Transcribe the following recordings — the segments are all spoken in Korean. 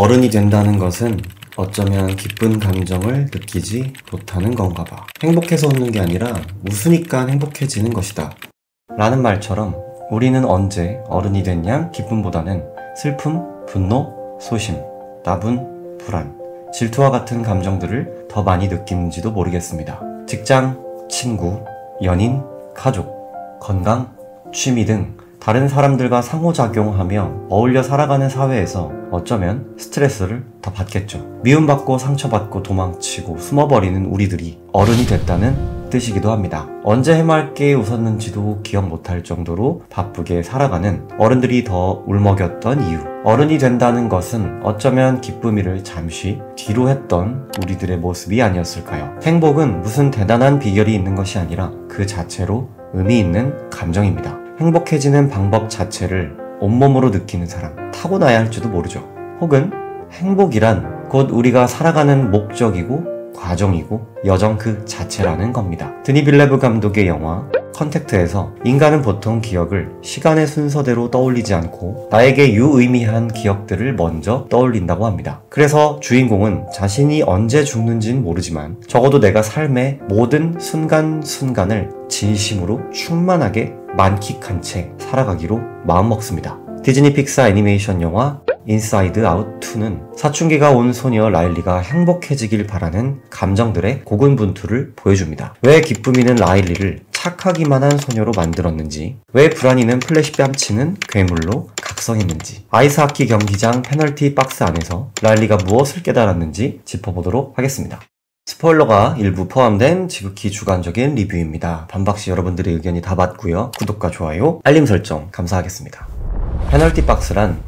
어른이 된다는 것은 어쩌면 기쁜 감정을 느끼지 못하는 건가 봐. 행복해서 웃는 게 아니라 웃으니까 행복해지는 것이다 라는 말처럼 우리는 언제 어른이 됐냐? 기쁨보다는 슬픔, 분노, 소심, 나분, 불안, 질투와 같은 감정들을 더 많이 느끼는지도 모르겠습니다. 직장, 친구, 연인, 가족, 건강, 취미 등 다른 사람들과 상호작용하며 어울려 살아가는 사회에서 어쩌면 스트레스를 더 받겠죠. 미움받고 상처받고 도망치고 숨어버리는 우리들이 어른이 됐다는 뜻이기도 합니다. 언제 해맑게 웃었는지도 기억 못할 정도로 바쁘게 살아가는 어른들이 더 울먹였던 이유. 어른이 된다는 것은 어쩌면 기쁨이를 잠시 뒤로 했던 우리들의 모습이 아니었을까요? 행복은 무슨 대단한 비결이 있는 것이 아니라 그 자체로 의미 있는 감정입니다. 행복해지는 방법 자체를 온몸으로 느끼는 사람, 타고나야 할지도 모르죠. 혹은 행복이란 곧 우리가 살아가는 목적이고 과정이고 여정 그 자체라는 겁니다. 드니 빌레브 감독의 영화 컨택트에서 인간은 보통 기억을 시간의 순서대로 떠올리지 않고 나에게 유의미한 기억들을 먼저 떠올린다고 합니다. 그래서 주인공은 자신이 언제 죽는지는 모르지만 적어도 내가 삶의 모든 순간순간을 진심으로 충만하게 만끽한 채 살아가기로 마음먹습니다. 디즈니 픽사 애니메이션 영화 인사이드 아웃 2는 사춘기가 온 소녀 라일리가 행복해지길 바라는 감정들의 고군분투를 보여줍니다. 왜 기쁨이는 라일리를 착하기만 한 소녀로 만들었는지, 왜 불안이는 플래시 뺨치는 괴물로 각성했는지, 아이스하키 경기장 페널티 박스 안에서 라일리가 무엇을 깨달았는지 짚어보도록 하겠습니다. 스포일러가 일부 포함된 지극히 주관적인 리뷰입니다. 반박시 여러분들의 의견이 다 맞고요. 구독과 좋아요, 알림 설정 감사하겠습니다. 페널티 박스란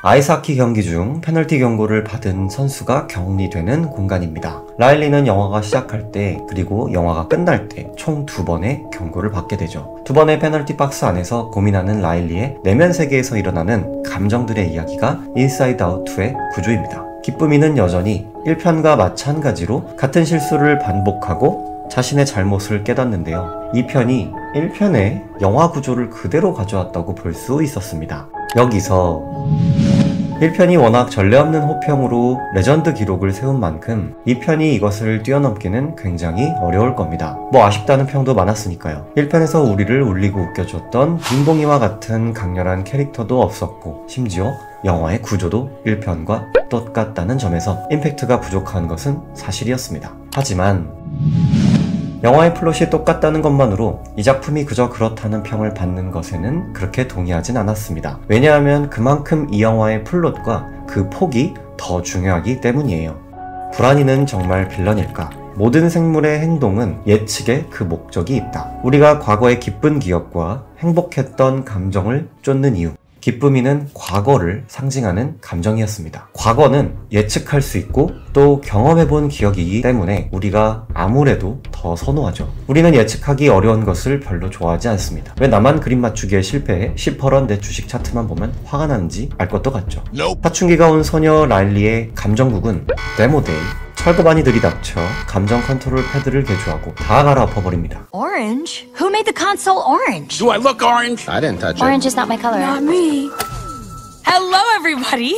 아이스하키 경기 중 페널티 경고를 받은 선수가 격리되는 공간입니다. 라일리는 영화가 시작할 때 그리고 영화가 끝날 때 총 2번의 경고를 받게 되죠. 2번의 페널티 박스 안에서 고민하는 라일리의 내면 세계에서 일어나는 감정들의 이야기가 인사이드 아웃 2의 구조입니다. 기쁨이는 여전히 1편과 마찬가지로 같은 실수를 반복하고 자신의 잘못을 깨닫는데요. 2편이 1편의 영화 구조를 그대로 가져왔다고 볼 수 있었습니다. 여기서 1편이 워낙 전례 없는 호평으로 레전드 기록을 세운 만큼 2편이 이것을 뛰어넘기는 굉장히 어려울 겁니다. 뭐 아쉽다는 평도 많았으니까요. 1편에서 우리를 울리고 웃겨줬던 빈봉이와 같은 강렬한 캐릭터도 없었고 심지어 영화의 구조도 1편과 똑같다는 점에서 임팩트가 부족한 것은 사실이었습니다. 하지만 영화의 플롯이 똑같다는 것만으로 이 작품이 그저 그렇다는 평을 받는 것에는 그렇게 동의하진 않았습니다. 왜냐하면 그만큼 이 영화의 플롯과 그 폭이 더 중요하기 때문이에요. 불안이는 정말 빌런일까? 모든 생물의 행동은 예측에 그 목적이 있다. 우리가 과거의 기쁜 기억과 행복했던 감정을 쫓는 이유. 기쁨이는 과거를 상징하는 감정이었습니다. 과거는 예측할 수 있고 또 경험해본 기억이기 때문에 우리가 아무래도 더 선호하죠. 우리는 예측하기 어려운 것을 별로 좋아하지 않습니다. 왜 나만 그림 맞추기에 실패해 시퍼런 내 주식 차트만 보면 화가 나는지 알 것도 같죠. 사춘기가 온 소녀 라일리의 감정국은 데모데이, 철거반이 들이닥쳐 감정 컨트롤 패드를 개조하고 다 갈아엎어버립니다. Orange? Who made the console orange? Do I look orange? I didn't touch it. Orange is not my color. Not me. Hello, everybody.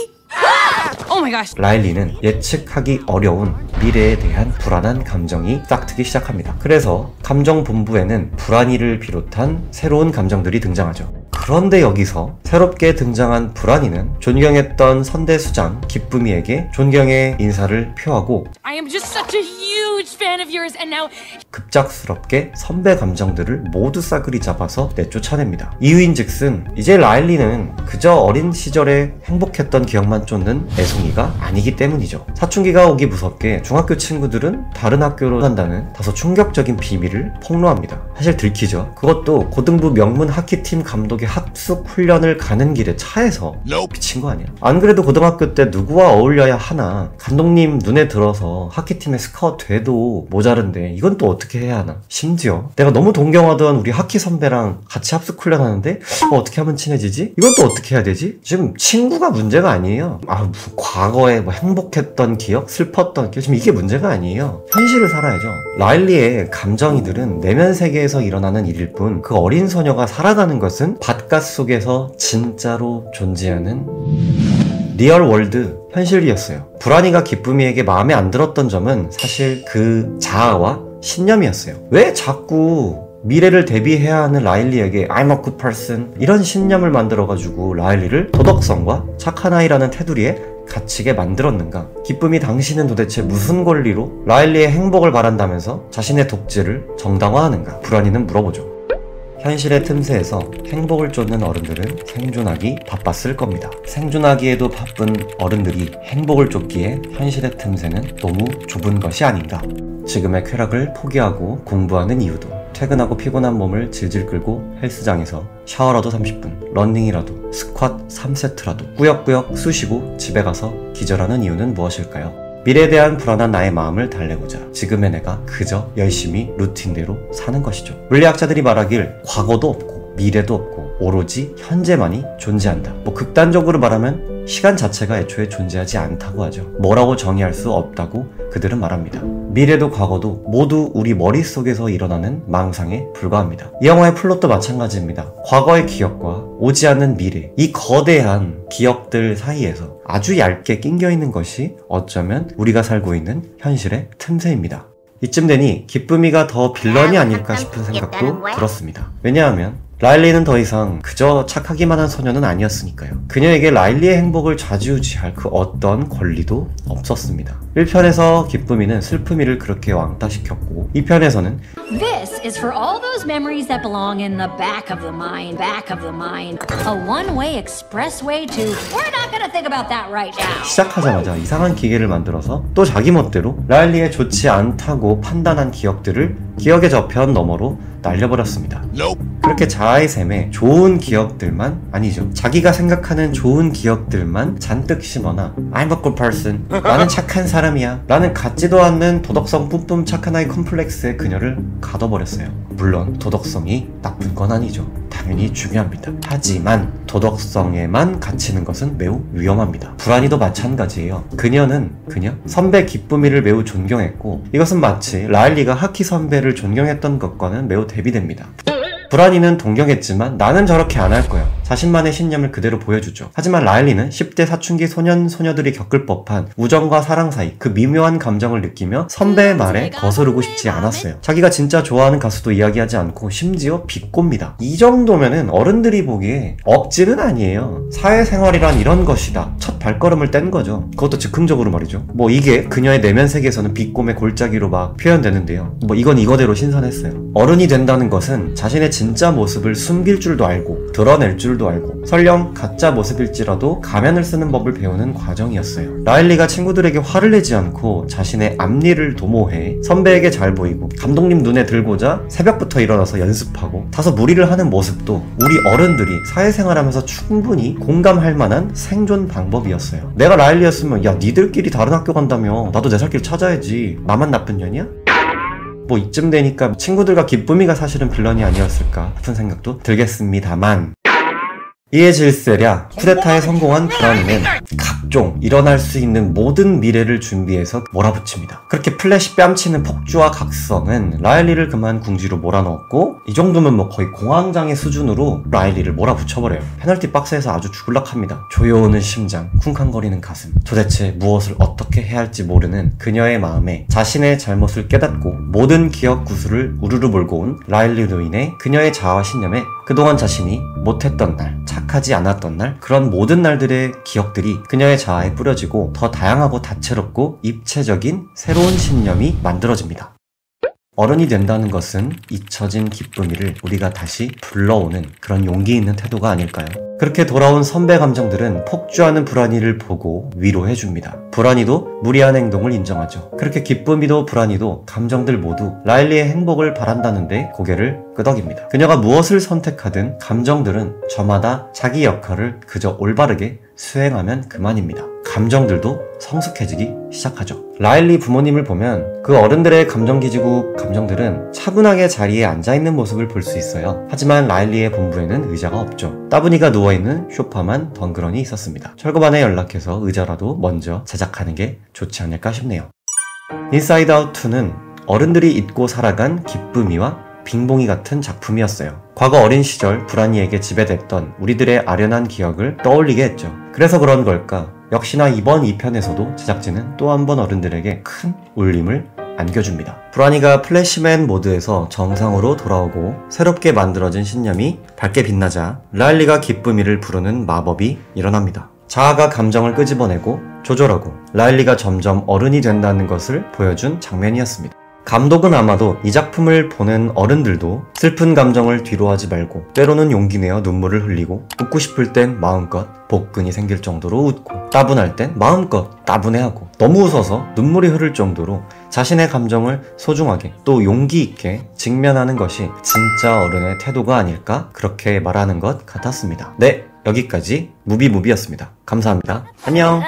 Oh my gosh. 라일리는 예측하기 어려운 미래에 대한 불안한 감정이 싹트기 시작합니다. 그래서 감정본부에는 불안이를 비롯한 새로운 감정들이 등장하죠. 그런데 여기서 새롭게 등장한 불안이는 존경했던 선대수장 기쁨이에게 존경의 인사를 표하고 I am just such a huge fan of yours, and now 급작스럽게 선배 감정들을 모두 싸그리 잡아서 내쫓아냅니다. 이유인즉슨 이제 라일리는 그저 어린 시절에 행복했던 기억만 쫓는 애송이가 아니기 때문이죠. 사춘기가 오기 무섭게 중학교 친구들은 다른 학교로 간다는 다소 충격적인 비밀을 폭로합니다. 사실 들키죠. 그것도 고등부 명문 하키팀 감독의 합숙 훈련을 가는 길에 차에서. 미친 거 아니야? 안 그래도 고등학교 때 누구와 어울려야 하나 감독님 눈에 들어서 하키팀의 스카웃 돼도 모자른데 이건 또 어떻게 해야 하나? 심지어 내가 너무 동경하던 우리 하키 선배랑 같이 합숙 훈련하는데 어떻게 하면 친해지지? 이건 또 어떻게 해야 되지? 지금 친구가 문제가 아니에요. 무슨 과거에 뭐 행복했던 기억, 슬펐던 기억, 지금 이게 문제가 아니에요. 현실을 살아야죠. 라일리의 감정이들은 내면 세계에서 일어나는 일일 뿐 그 어린 소녀가 살아가는 것은 바깥 속에서 진짜로 존재하는 리얼월드 현실이었어요. 불안이가 기쁨이에게 마음에 안 들었던 점은 사실 그 자아와 신념이었어요. 왜 자꾸 미래를 대비해야 하는 라일리에게 I'm a good person 이런 신념을 만들어가지고 라일리를 도덕성과 착한 아이라는 테두리에 갇히게 만들었는가? 기쁨이 당신은 도대체 무슨 권리로 라일리의 행복을 바란다면서 자신의 독재를 정당화하는가? 불안이는 물어보죠. 현실의 틈새에서 행복을 쫓는 어른들은 생존하기 바빴을 겁니다. 생존하기에도 바쁜 어른들이 행복을 쫓기에 현실의 틈새는 너무 좁은 것이 아닌가. 지금의 쾌락을 포기하고 공부하는 이유도, 퇴근하고 피곤한 몸을 질질 끌고 헬스장에서 샤워라도 30분, 러닝이라도, 스쿼트 3세트라도 꾸역꾸역 쑤시고 집에 가서 기절하는 이유는 무엇일까요? 미래에 대한 불안한 나의 마음을 달래고자 지금의 내가 그저 열심히 루틴대로 사는 것이죠. 물리학자들이 말하길 과거도 없고 미래도 없고 오로지 현재만이 존재한다. 극단적으로 말하면 시간 자체가 애초에 존재하지 않다고 하죠. 뭐라고 정의할 수 없다고 그들은 말합니다. 미래도 과거도 모두 우리 머릿속에서 일어나는 망상에 불과합니다. 이 영화의 플롯도 마찬가지입니다. 과거의 기억과 오지 않는 미래, 이 거대한 기억들 사이에서 아주 얇게 낑겨있는 것이 어쩌면 우리가 살고 있는 현실의 틈새입니다. 이쯤 되니 기쁨이가 더 빌런이 아닐까 싶은 생각도 들었습니다. 왜냐하면 라일리는 더 이상 그저 착하기만 한 소녀는 아니었으니까요. 그녀에게 라일리의 행복을 좌지우지할 그 어떤 권리도 없었습니다. 1편에서 기쁨이는 슬픔이를 그렇게 왕따시켰고 2편에서는 This is for all those memories that belong in the back of the mind, back of the mind. A one-way expressway to we're not gonna think about that right now. 시작하자마자 이상한 기계를 만들어서 또 자기 멋대로 라일리의 좋지 않다고 판단한 기억들을 기억의 저편 너머로 날려버렸습니다. 그렇게 자아의 샘에 좋은 기억들만, 아니죠, 자기가 생각하는 좋은 기억들만 잔뜩 심어놔 I'm a good person, 나는 착한 사람이야 라는 같지도 않는 도덕성 뿜뿜 착한 아이 컴플렉스에 그녀를 가둬버렸어요. 물론 도덕성이 나쁜 건 아니죠. 당연히 중요합니다. 하지만 도덕성에만 갇히는 것은 매우 위험합니다. 불안이도 마찬가지예요. 그녀 선배 기쁨이를 매우 존경했고 이것은 마치 라일리가 하키 선배를 존경했던 것과는 매우 대비됩니다. 불안이는 동경했지만 나는 저렇게 안 할 거야. 자신만의 신념을 그대로 보여주죠. 하지만 라일리는 10대 사춘기 소년들이 겪을 법한 우정과 사랑 사이 그 미묘한 감정을 느끼며 선배의 말에 거스르고 싶지 않았어요. 자기가 진짜 좋아하는 가수도 이야기하지 않고 심지어 비꼬입니다. 이 정도면은 어른들이 보기에 억지는 아니에요. 사회생활이란 이런 것이다. 첫 발걸음을 뗀 거죠. 그것도 즉흥적으로 말이죠. 이게 그녀의 내면 세계에서는 비꼼의 골짜기로 막 표현되는데요. 이건 이거대로 신선했어요. 어른이 된다는 것은 자신의 진짜 모습을 숨길 줄도 알고 드러낼 줄도 알고 설령 가짜 모습일지라도 가면을 쓰는 법을 배우는 과정이었어요. 라일리가 친구들에게 화를 내지 않고 자신의 앞니를 도모해 선배에게 잘 보이고 감독님 눈에 들고자 새벽부터 일어나서 연습하고 다소 무리를 하는 모습도 우리 어른들이 사회생활하면서 충분히 공감할 만한 생존 방법이었어요. 내가 라일리였으면 야 니들끼리 다른 학교 간다며 나도 내 살 길 찾아야지, 나만 나쁜 년이야? 이쯤 되니까 친구들과 기쁨이가 사실은 빌런이 아니었을까 싶은 생각도 들겠습니다만, 이에 질세랴 쿠데타에 성공한 불안이는 각종 일어날 수 있는 모든 미래를 준비해서 몰아붙입니다. 그렇게 플래시 뺨치는 폭주와 각성은 라일리를 그만 궁지로 몰아넣었고 이 정도면 거의 공황장애 수준으로 라일리를 몰아붙여버려요. 페널티 박스에서 아주 죽을락합니다. 조여오는 심장, 쿵쾅거리는 가슴, 도대체 무엇을 어떻게 해야 할지 모르는 그녀의 마음에 자신의 잘못을 깨닫고 모든 기억 구슬을 우르르 몰고 온 라일리로 인해 그녀의 자아와 신념에 그동안 자신이 못했던 날, 착하지 않았던 날, 그런 모든 날들의 기억들이 그녀의 자아에 뿌려지고 더 다양하고 다채롭고 입체적인 새로운 신념이 만들어집니다. 어른이 된다는 것은 잊혀진 기쁨이를 우리가 다시 불러오는 그런 용기 있는 태도가 아닐까요? 그렇게 돌아온 선배 감정들은 폭주하는 불안이를 보고 위로해줍니다. 불안이도 무리한 행동을 인정하죠. 그렇게 기쁨이도 불안이도 감정들 모두 라일리의 행복을 바란다는데 고개를 끄덕입니다. 그녀가 무엇을 선택하든 감정들은 저마다 자기 역할을 그저 올바르게 수행하면 그만입니다. 감정들도 성숙해지기 시작하죠. 라일리 부모님을 보면 그 어른들의 감정기지국 감정들은 차분하게 자리에 앉아있는 모습을 볼 수 있어요. 하지만 라일리의 본부에는 의자가 없죠. 따분이가 누워있는 소파만 덩그러니 있었습니다. 철거반에 연락해서 의자라도 먼저 제작하는 게 좋지 않을까 싶네요. 인사이드 아웃 2는 어른들이 잊고 살아간 기쁨이와 빙봉이 같은 작품이었어요. 과거 어린 시절 불안이에게 지배됐던 우리들의 아련한 기억을 떠올리게 했죠. 그래서 그런 걸까? 역시나 이번 2편에서도 제작진은 또 한 번 어른들에게 큰 울림을 안겨줍니다. 브라니가 플래시맨 모드에서 정상으로 돌아오고 새롭게 만들어진 신념이 밝게 빛나자 라일리가 기쁨이를 부르는 마법이 일어납니다. 자아가 감정을 끄집어내고 조절하고 라일리가 점점 어른이 된다는 것을 보여준 장면이었습니다. 감독은 아마도 이 작품을 보는 어른들도 슬픈 감정을 뒤로하지 말고 때로는 용기 내어 눈물을 흘리고 웃고 싶을 땐 마음껏 복근이 생길 정도로 웃고 따분할 땐 마음껏 따분해하고 너무 웃어서 눈물이 흐를 정도로 자신의 감정을 소중하게 또 용기 있게 직면하는 것이 진짜 어른의 태도가 아닐까 그렇게 말하는 것 같았습니다. 네, 여기까지 무비무비였습니다. 감사합니다. 안녕.